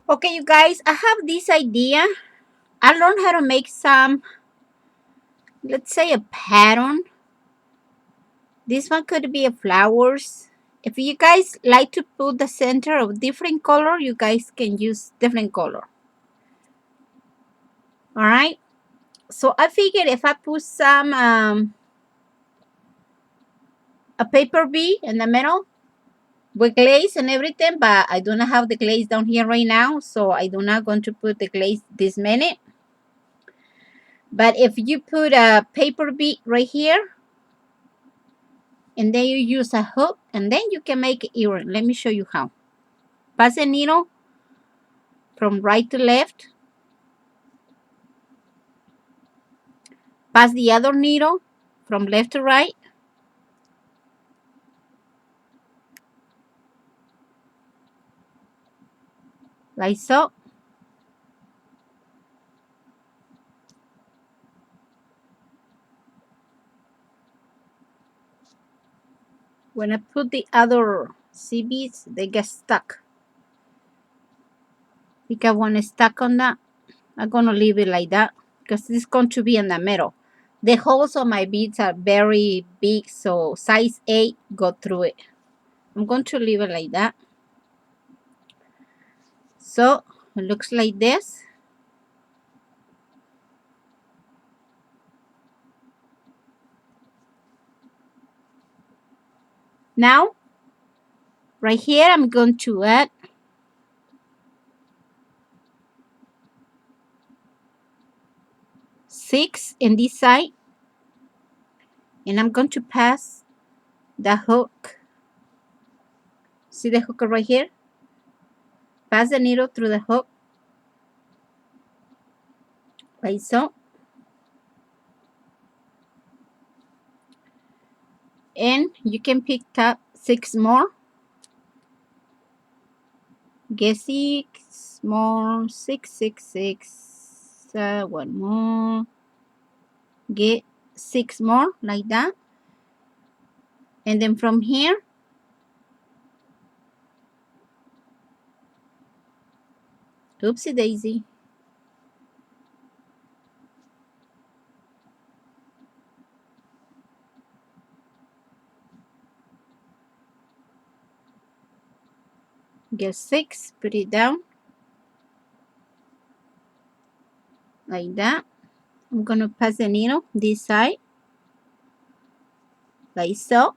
Okay, you guys, I have this idea. I learned how to make some, let's say, a pattern. This one could be a flowers. If you guys like to put the center of different color, you guys can use different color. All right. So I figured if I put some a paper bee in the middle with glaze and everything, but I do not have the glaze down here right now, so I do not going to put the glaze this minute. But if you put a paper bee right here, and then you use a hook, and then you can make an earring. Let me show you how. Pass the needle from right to left. Pass the other needle from left to right. Like so. When I put the other C beads, they get stuck. Because when it's stuck on that, I'm going to leave it like that because it's going to be in the middle. The holes on my beads are very big, so size 8 go through it. I'm going to leave it like that. So it looks like this. Now, right here, I'm going to add six in this side, and I'm going to pass the hook. See the hook right here? Pass the needle through the hook, like so. And you can pick up 6 more. Get 6 more, 6, 6, 6. One more. Get 6 more, like that. And then from here, oopsie daisy. Get 6, put it down, like that. I'm going to pass the needle this side, like so.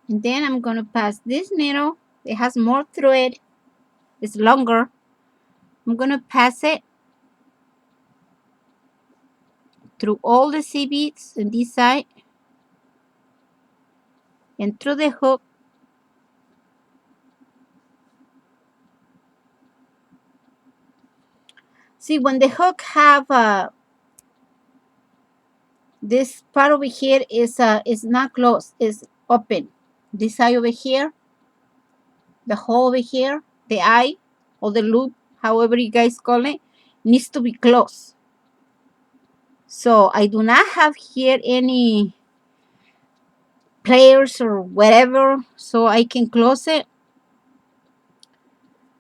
And then I'm going to pass this needle. It has more thread. It's longer. I'm going to pass it through all the C beads on this side and through the hook. See, when the hook have this part over here is not closed, it's open. This side over here, the hole over here, the eye or the loop, however you guys call it, needs to be closed. So I do not have here any players or whatever, so I can close it.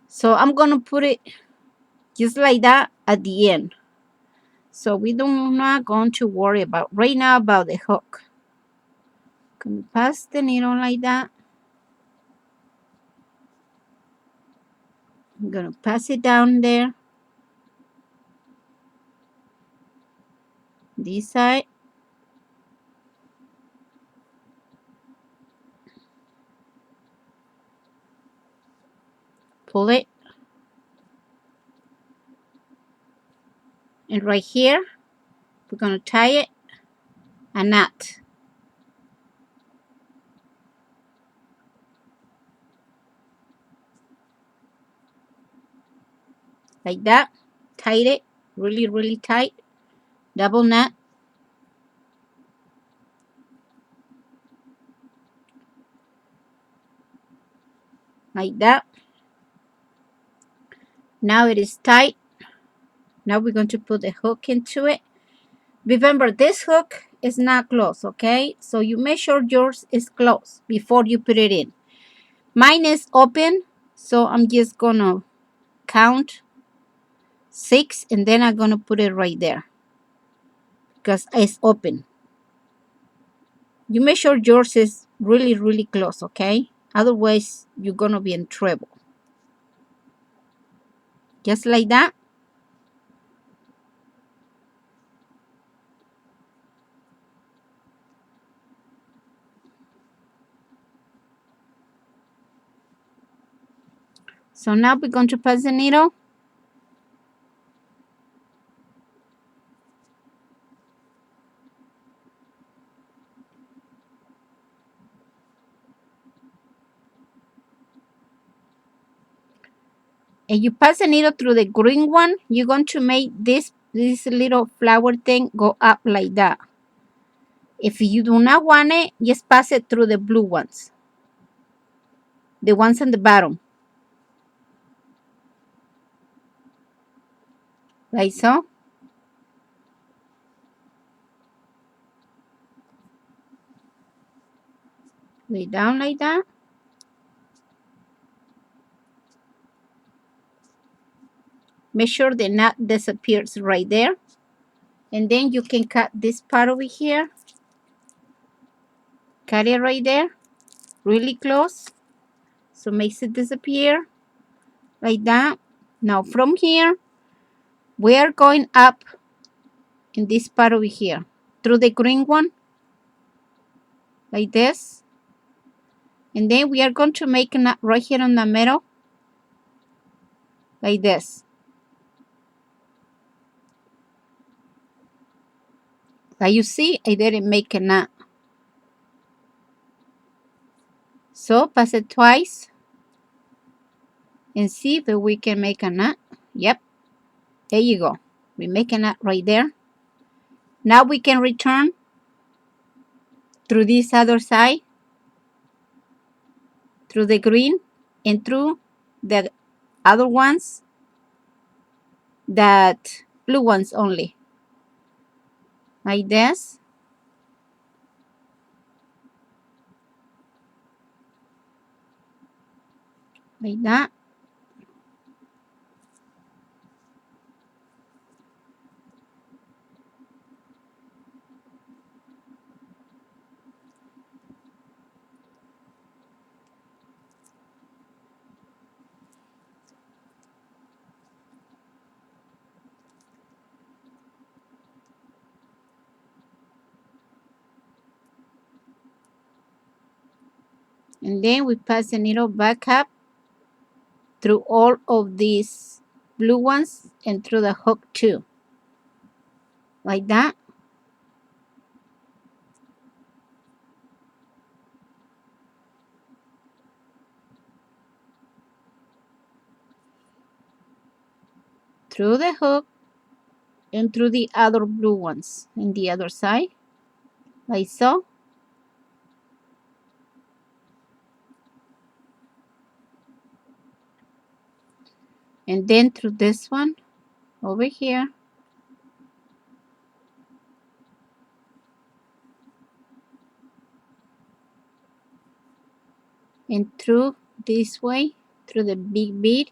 So I'm gonna put it just like that at the end. So we do not going to worry about right now about the hook. Gonna pass the needle like that. I'm gonna pass it down there. This side. Pull it. And right here, we're gonna tie it a knot. Like that. Tight it really, really tight. Double knot. Like that. Now it is tight. Now we're going to put the hook into it. Remember, this hook is not closed, okay? So you make sure yours is closed before you put it in. Mine is open, so I'm just gonna count 6 and then I'm gonna put it right there because it's open. You make sure yours is really, really close, okay? Otherwise, you're gonna be in trouble. Just like that. So now we're going to pass the needle. And you pass the needle through the green one, you're going to make this little flower thing go up like that. If you do not want it, just pass it through the blue ones. The ones on the bottom. Like so. Lay down like that. Make sure the knot disappears right there. And then you can cut this part over here. Cut it right there. Really close. So makes it disappear. Like that. Now from here, we are going up in this part over here. Through the green one. Like this. And then we are going to make a knot right here in the middle. Like this. Like you see, I didn't make a knot. So pass it twice and see if we can make a knot. Yep, there you go. We make a knot right there. Now we can return through this other side, through the green and through the other ones, that blue ones only. Like this. Like that. And then we pass the needle back up through all of these blue ones and through the hook too. Like that. Through the hook and through the other blue ones in the other side. Like so. And then through this one over here. And through this way, through the big bead,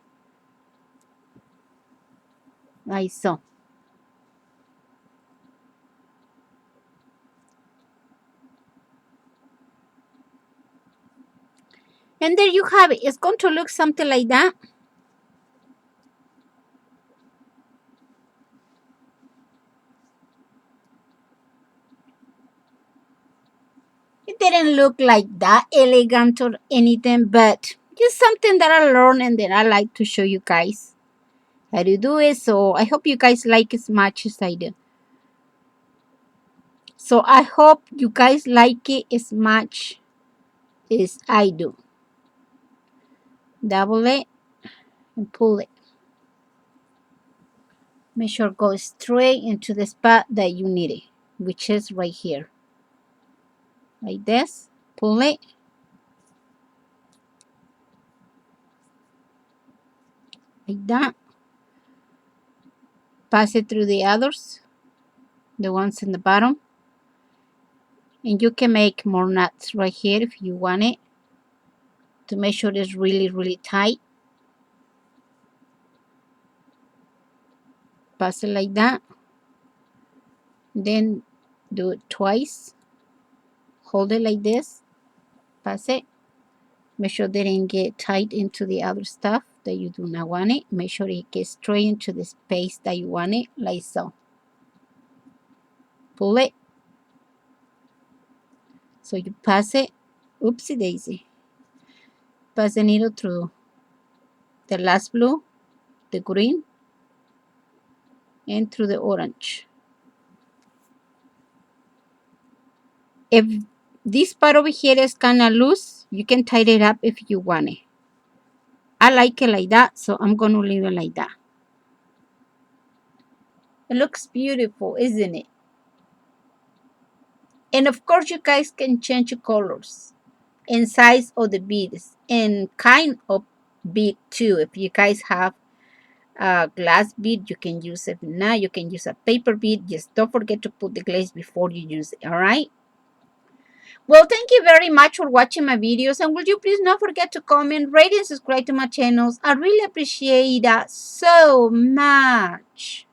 like so. And there you have it. It's going to look something like that. It didn't look like that elegant or anything, but just something that I learned and that I like to show you guys how to do it. So I hope you guys like as much as I do. So I hope you guys like it as much as I do. Double it and pull it. Make sure it goes straight into the spot that you need it, which is right here. Like this. Pull it. Like that. Pass it through the others, the ones in the bottom. And you can make more knots right here if you want it. to make sure it's really, really tight. Pass it like that. Then do it twice. Hold it like this. Pass it. Make sure they didn't get tight into the other stuff that you do not want it. Make sure it gets straight into the space that you want it, like so. Pull it. So you pass it. Oopsie daisy. Pass the needle through the last blue, the green, and through the orange. If this part over here is kind of loose, you can tighten it up if you want it. I like it like that, so I'm going to leave it like that. It looks beautiful, isn't it? And of course, you guys can change the colors and size of the beads and kind of bead too. If you guys have a glass bead, you can use it now. You can use a paper bead. Just don't forget to put the glaze before you use it, all right? Well, thank you very much for watching my videos. And will you please not forget to comment, rate, and subscribe to my channels. I really appreciate that so much.